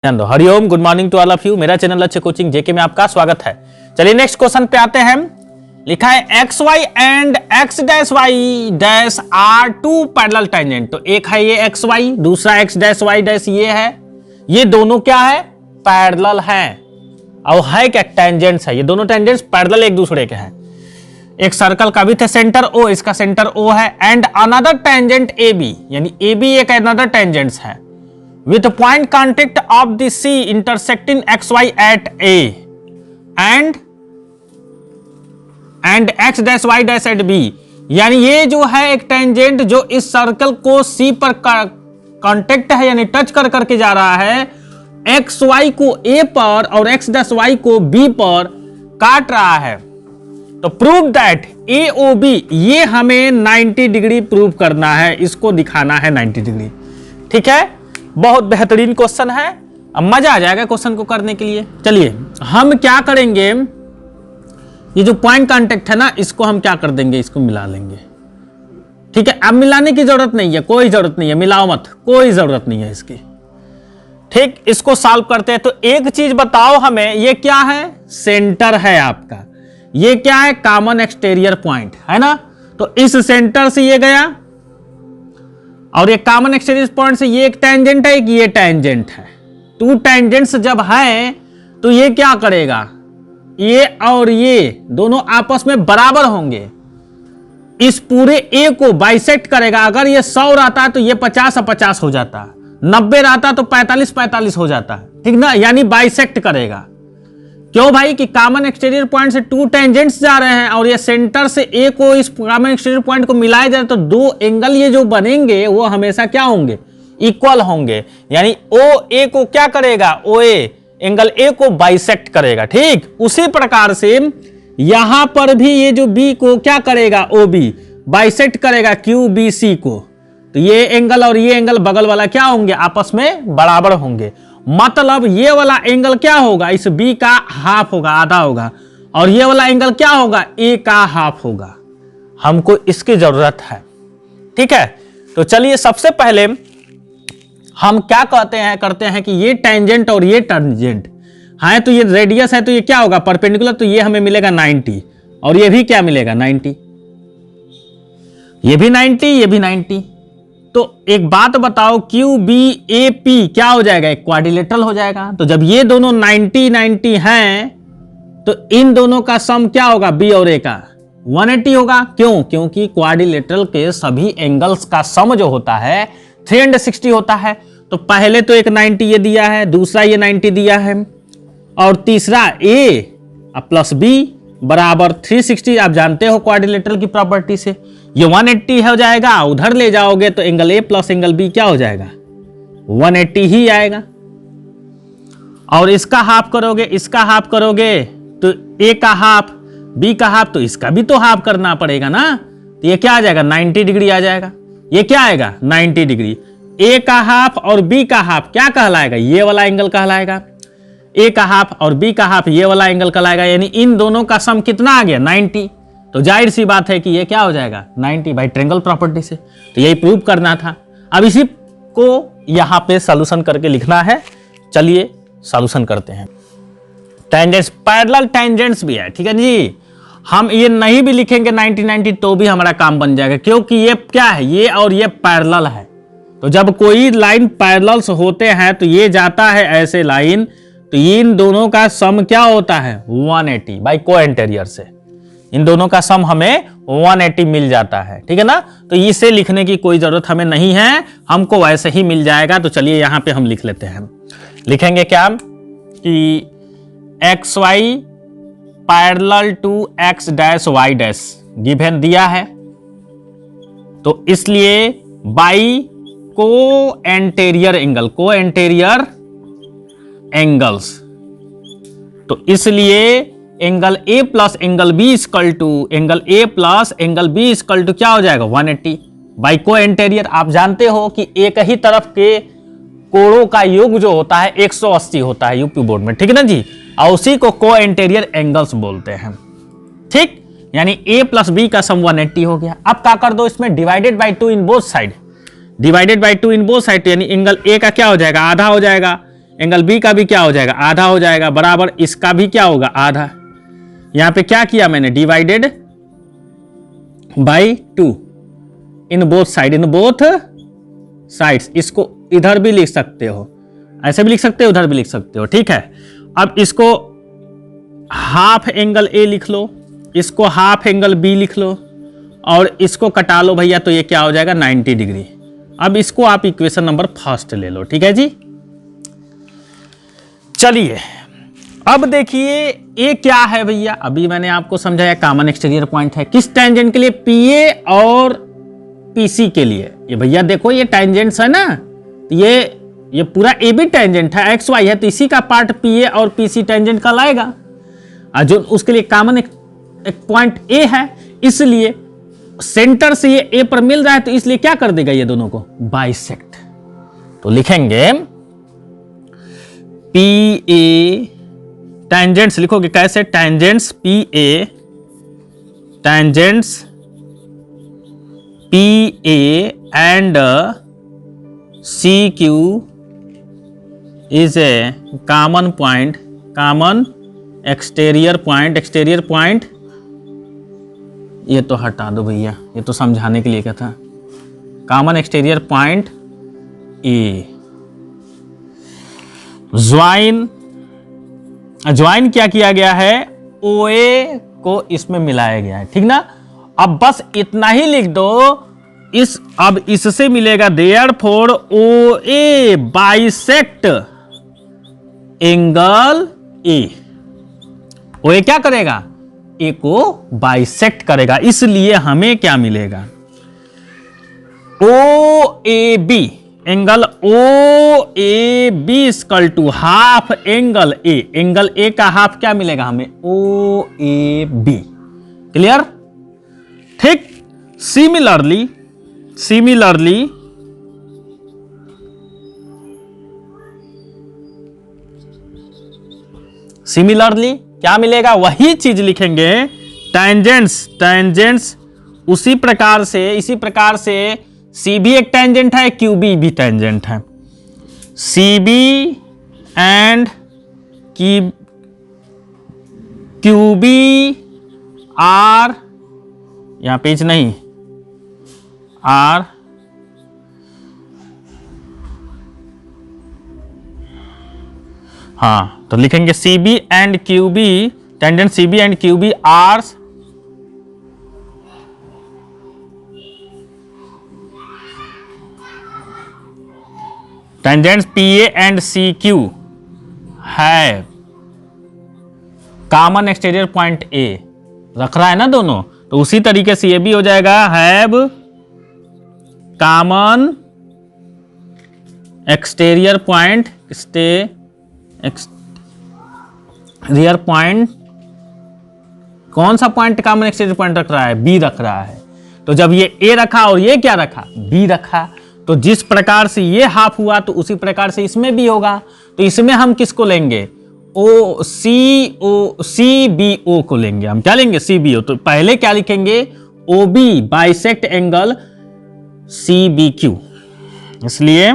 Hariom, good morning to all of you. मेरा channel Lakshya coaching JK में आपका स्वागत है। चलिए नेक्स्ट क्वेश्चन पे आते हैं। लिखा है X Y and X dash Y dash are two parallel tangent. तो एक है ये एक्स वाई, दूसरा एक्स डैश वाई डैश ये है। ये दोनों क्या है? पैरेलल हैं। और है क्या? टेंजेंट्स है। ये दोनों टेंजेंट्स पैरेलल एक दूसरे के हैं। एक सर्कल का भी थे सेंटर ओ, इसका सेंटर ओ है। And another tangent A B, यानी ए बी एक अनदर टेंजेंट्स है with point contact of the C intersecting XY at A and X dash Y dash at B। यानी ये जो है एक टेंजेंट जो इस सर्कल को C पर कांटेक्ट है, यानी टच कर करके जा रहा है, XY को A पर और X dash Y को B पर काट रहा है। तो प्रूव दैट AOB, ये हमें 90 डिग्री प्रूव करना है, इसको दिखाना है 90 डिग्री। ठीक है, बहुत बेहतरीन क्वेश्चन है। अब मजा आ जाएगा क्वेश्चन को करने के लिए। चलिए हम क्या करेंगे, ये जो पॉइंट कांटेक्ट है ना, इसको हम क्या कर देंगे, इसको मिला लेंगे। ठीक है, अब मिलाने की जरूरत नहीं है, कोई जरूरत नहीं है, मिलाओ मत, कोई जरूरत नहीं है इसकी। ठीक, इसको सॉल्व करते हैं। तो एक चीज बताओ हमें, ये क्या है? सेंटर है आपका। ये क्या है? कॉमन एक्सटीरियर पॉइंट है ना। तो इस सेंटर से ये गया और ये कॉमन एक्सटीरियर पॉइंट से ये एक टेंजेंट है, एक ये टेंजेंट है। टू टेंजेंट्स जब है तो ये क्या करेगा? ये और ये दोनों आपस में बराबर होंगे। इस पूरे ए को बाइसेक्ट करेगा। अगर ये 100 रहता तो ये 50 और 50 हो जाता, 90 रहता तो 45-45 हो जाता। ठीक ना, यानी बाइसेक्ट करेगा। क्यों भाई? कि कॉमन एक्सटीरियर पॉइंट से टू टेंजेंट्स जा रहे हैं और ये सेंटर से ए को इस कॉमन एक्सटीरियर पॉइंट को मिलाया जाए तो दो एंगल ये जो बनेंगे वो हमेशा क्या होंगे? इक्वल होंगे। यानी ओ ए को क्या करेगा? ओ ए एंगल ए को बाइसेक्ट करेगा। ठीक, उसी प्रकार से यहां पर भी ये जो बी को क्या करेगा? ओ बी बाइसेक्ट करेगा क्यू बी सी को। तो ये एंगल और ये एंगल बगल वाला क्या होंगे? आपस में बराबर होंगे। मतलब ये वाला एंगल क्या होगा? इस बी का हाफ होगा, आधा होगा। और ये वाला एंगल क्या होगा? ए का हाफ होगा। हमको इसकी जरूरत है। ठीक है, तो चलिए सबसे पहले हम क्या करते हैं कि ये टेंजेंट और ये टेंजेंट है, तो ये रेडियस है, तो ये क्या होगा? परपेंडिकुलर। तो ये हमें मिलेगा 90 और ये भी क्या मिलेगा? 90। ये भी 90, ये भी 90। तो एक बात बताओ, क्यू बी ए पी क्या हो जाएगा? एक क्वाड्रिलेटरल हो जाएगा। तो जब ये दोनों 90-90 हैं तो इन दोनों का सम क्या होगा? बी और ए का 180 होगा। क्यों? क्योंकि क्वाड्रिलेटरल के सभी एंगल्स का सम जो होता है 360 होता है। तो पहले तो एक 90 ये दिया है, दूसरा ये 90 दिया है, और तीसरा ए प्लस बी बराबर 360। आप जानते हो क्वाड्रिलेटरल की प्रॉपर्टी से, ये 180 हो जाएगा। उधर ले जाओगे तो angle A plus angle B क्या हो जाएगा? 180 ही आएगा। और इसका हाफ करोगे, इसका हाफ करोगे तो ए का हाफ, बी का हाफ, तो इसका भी तो हाफ करना पड़ेगा ना। तो ये क्या आ जाएगा? 90 डिग्री आ जाएगा। ये क्या आएगा? 90 डिग्री। ए का हाफ और बी का हाफ क्या कहलाएगा? ये वाला एंगल कहलाएगा। ए का हाफ और बी का हाफ ये वाला एंगल कहलाएगा। यानी इन दोनों का सम कितना आ गया? 90। तो जाहिर सी बात है कि ये क्या हो जाएगा? 90 बाई ट्रायंगल प्रॉपर्टी से। तो यही प्रूव करना था। अब इसी को यहां पे सॉल्यूशन करके लिखना है। चलिए सॉल्यूशन करते हैं। टेंजेंट्स, पैरेलल टेंजेंट्स भी है। ठीक है जी, हम ये नहीं भी लिखेंगे 90-90 तो भी हमारा काम बन जाएगा, क्योंकि ये क्या है? ये और ये पैरेलल है। तो जब कोई लाइन पैरेलल्स होते हैं तो ये जाता है ऐसे लाइन, तो इन दोनों का सम क्या होता है? 180 बाई कोएंटेरियर से। इन दोनों का सम हमें 180 मिल जाता है। ठीक है ना। तो इसे लिखने की कोई जरूरत हमें नहीं है, हमको वैसे ही मिल जाएगा। तो चलिए यहां पे हम लिख लेते हैं। लिखेंगे क्या कि X Y parallel to X dash Y dash given दिया है, तो इसलिए by co-interior angle, co-interior angles, तो इसलिए angle A plus angle B equal to angle A plus angle B equal to क्या हो जाएगा? 180 बाई को एंटेरियर। आप जानते हो कि एक ही तरफ के कोणों का योग जो होता है 180 होता है यूपी बोर्ड में। ठीक है ना जी, और उसी को को एंटेरियर एंगल्स बोलते हैं। ठीक, यानी ए प्लस बी का सम 180 हो गया। अब क्या कर दो इसमें? Divided by 2 in both side. Divided by 2 in both side, यानी एंगल ए का क्या हो जाएगा? आधा हो जाएगा। एंगल बी का भी क्या हो जाएगा, आधा हो जाएगा, बराबर इसका भी क्या होगा, आधा। यहां पे क्या किया मैंने, divided by 2 in both sides. इसको इधर भी लिख सकते हो, ऐसे भी लिख सकते हो, उधर भी लिख सकते हो, ठीक है। अब इसको हाफ एंगल ए लिख लो, इसको हाफ एंगल बी लिख लो, और इसको कटा लो भैया, तो ये क्या हो जाएगा 90 डिग्री। अब इसको आप इक्वेशन नंबर फर्स्ट ले लो, ठीक है जी। चलिए अब देखिए ये क्या है भैया, अभी मैंने आपको समझाया कॉमन एक्सटीरियर पॉइंट है किस टेंजेंट के लिए, पीए और पीसी के लिए। ये भैया देखो ये टेंजेंट्स है ना, तो ये पूरा ए भी टेंजेंट है, एक्स वाई है, तो इसी का पार्ट पीए और पीसी टेंजेंट का लाएगा, और जो उसके लिए कॉमन एक पॉइंट ए है, इसलिए सेंटर से ये ए पर मिल रहा है, तो इसलिए क्या कर देगा ये दोनों को, बाइसेक्ट। तो लिखेंगे पी ए, टेंजेंट्स लिखोगे कैसे, tangents P A, tangents P A and C Q is a common point, common exterior point, ये तो हटा दो भैया, ये तो समझाने के लिए क्या था, common exterior point A. Join क्या किया गया है, OA को इसमें मिलाया गया है, ठीक ना। अब बस इतना ही लिख दो, अब इससे मिलेगा therefore OA bisect angle A. OA क्या करेगा, ए को बाइसेक्ट करेगा, इसलिए हमें क्या मिलेगा, OAB angle OAB equal to half angle A, angle A का हाफ क्या मिलेगा हमें, OAB। क्लियर, ठीक। सिमिलरली क्या मिलेगा, वही चीज लिखेंगे, टेंजेंट्स इसी प्रकार से CB एक टेंजेंट है, QB भी टेंजेंट है, CB एंड QB आर, यहां पेज नहीं, आर हाँ, तो लिखेंगे CB and QB, tangent CB and QB are tangents PA and CQ है कॉमन एक्सटीरियर पॉइंट A, रख रहा है ना दोनों, तो उसी तरीके से ये भी हो जाएगा, have common exterior point, exterior point, कौन सा पॉइंट कॉमन एक्सटीरियर पॉइंट रख रहा है, B रख रहा है। तो जब ये A रखा और ये क्या रखा, B रखा, तो जिस प्रकार से ये हाफ हुआ तो उसी प्रकार से इसमें भी होगा। तो इसमें हम किसको लेंगे, CBO को लेंगे। हम क्या लेंगे, CBO। तो पहले क्या लिखेंगे, OB बाइसेक्ट एंगल CBQ, इसलिए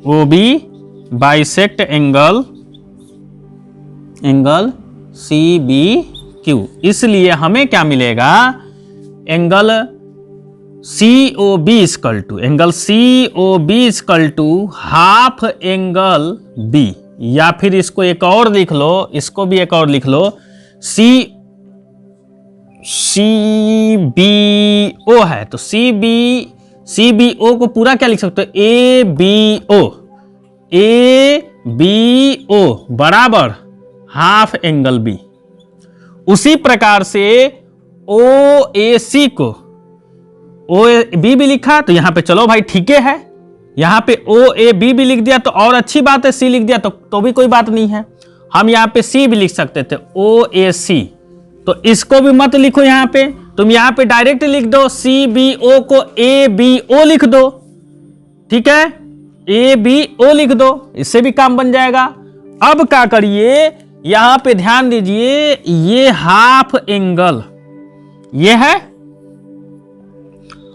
OB बाइसेक्ट एंगल CBQ, इसलिए हमें क्या मिलेगा, angle COB equal to half angle B, या फिर इसको एक और लिख लो, इसको भी एक और लिख लो, CBO है, तो CBO को पूरा क्या लिख सकते हो, ABO बराबर हाफ एंगल B। उसी प्रकार से OAC को OAB भी लिखा, तो यहां पे चलो भाई ठीक है, यहां पे OAB भी लिख दिया तो और अच्छी बात है, C लिख दिया तो भी कोई बात नहीं है। हम यहां पे C भी लिख सकते थे, OAC, तो इसको भी मत लिखो यहां पे, तुम यहां पे डायरेक्ट लिख दो, CBO को ABO लिख दो, ठीक है, ABO लिख दो, इससे भी काम बन जाएगा। अब क्या करिए, यहां पे ध्यान दीजिए, ये हाफ एंगल ये है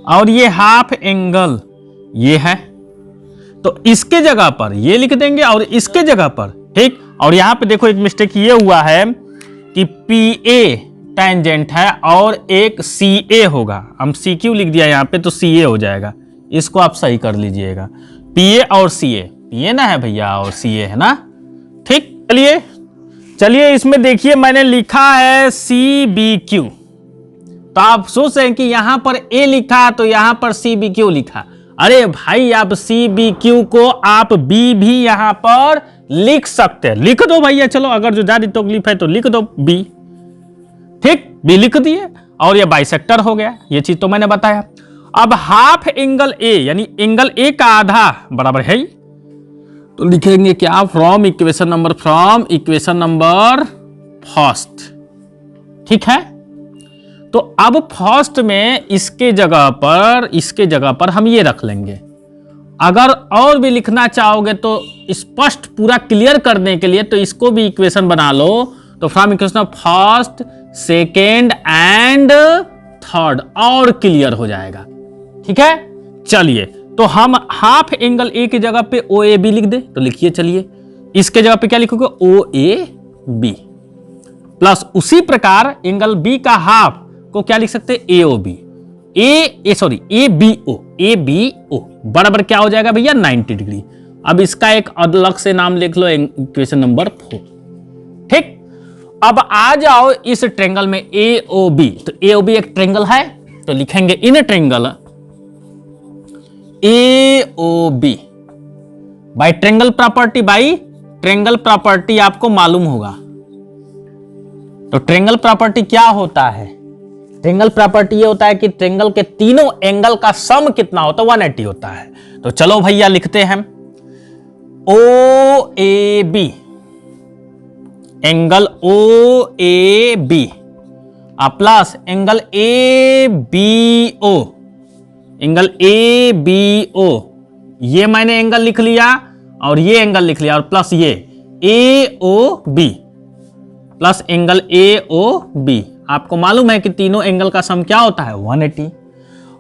और ये हाफ एंगल ये है, तो इसके जगह पर ये लिख देंगे और इसके जगह पर, ठीक। और यहां पे देखो एक मिस्टेक ये हुआ है कि PA टेंजेंट है और एक CA होगा, हम CQ लिख दिया यहां पे तो CA हो जाएगा, इसको आप सही कर लीजिएगा। PA और CA, PA ना है भैया और CA है ना, ठीक। चलिए इसमें देखिए मैंने लिखा है CBQ, तो आप सोच रहे हैं कि यहां पर A लिखा तो यहां पर CBQ लिखा। अरे भाई आप CBQ को आप B भी यहां पर लिख सकते हैं, लिख दो भैया, चलो अगर जो ज्यादा तकलीफ है तो लिख दो B, ठीक। B लिख दिए और ये बाइसेक्टर हो गया, ये चीज तो मैंने बताया। अब हाफ एंगल A यानी एंगल A का आधा बराबर है, तो लिखेंगे क्या, फ्रॉम इक्वेशन नंबर फर्स्ट, ठीक है। तो अब फर्स्ट में इसके जगह पर हम ये रख लेंगे। अगर और भी लिखना चाहोगे तो स्पष्ट पूरा क्लियर करने के लिए तो इसको भी इक्वेशन बना लो, तो from equation of first, second and third, और क्लियर हो जाएगा, ठीक है। चलिए तो हम हाफ एंगल A की जगह पे OAB लिख दे, तो लिखिए चलिए, इसके जगह पे क्या लिखोगे, OAB, प्लस उसी प्रकार एंगल B का हाफ को क्या लिख सकते हैं, AOB, ABO बराबर क्या हो जाएगा भैया, 90 डिग्री। अब इसका एक अलग से नाम लिख लो, इक्वेशन नंबर 4, ठीक। अब आ जाओ इस ट्रेंगल में AOB, तो AOB एक ट्रेंगल है, तो लिखेंगे in triangle AOB by triangle property आपको मालूम होगा। तो ट्रेंगल प्रॉपर्टी क्या होता है, ट्रेंगल प्रॉपर्टी ये होता है कि ट्रेंगल के तीनों एंगल का सम कितना होता है, 180 होता है। तो चलो भैया लिखते हैं OAB, angle OAB plus angle ABO, ये मैंने एंगल लिख लिया और ये एंगल लिख लिया, और प्लस ये AOB प्लस एंगल AOB। आपको मालूम है कि तीनों एंगल का सम क्या होता है, 180।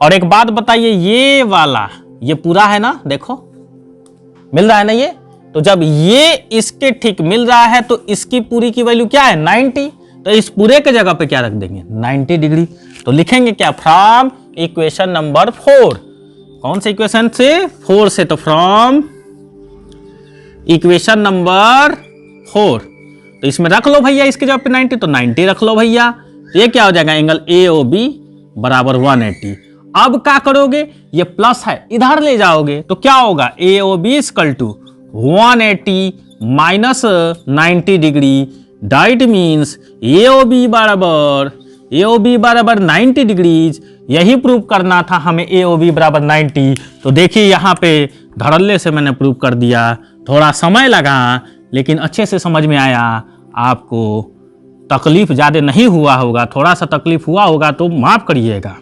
और एक बात बताइए, ये वाला ये पूरा है ना, देखो मिल रहा है ना ये, तो जब ये इसके ठीक मिल रहा है तो इसकी पूरी की वैल्यू क्या है, 90, तो इस पूरे के जगह पे क्या रख देंगे, 90 डिग्री। तो लिखेंगे क्या, फ्रॉम इक्वेशन नंबर 4, कौन से इक्वेशन से, 4 से, तो फ्रॉम इक्वेशन नंबर 4, तो इसमें रख लो भैया इसके जगह पे 90, तो 90 रख लो भैया, तो ये क्या हो जाएगा, एंगल AOB बराबर 180। अब क्या करोगे, ये प्लस है इधर ले जाओगे तो क्या होगा, AOB equal to 180 minus 90 degree, that means AOB बराबर 90 डिग्रीज। यही प्रूव करना था हमें, AOB बराबर 90। तो देखिए यहाँ पे धड़ल्ले से मैंने प्रूव कर दिया, थोड़ा समय लगा लेकिन अच्छे से समझ में आया। आपको तकलीफ ज़्यादा नहीं हुआ होगा, थोड़ा सा तकलीफ हुआ होगा तो माफ़ करिएगा।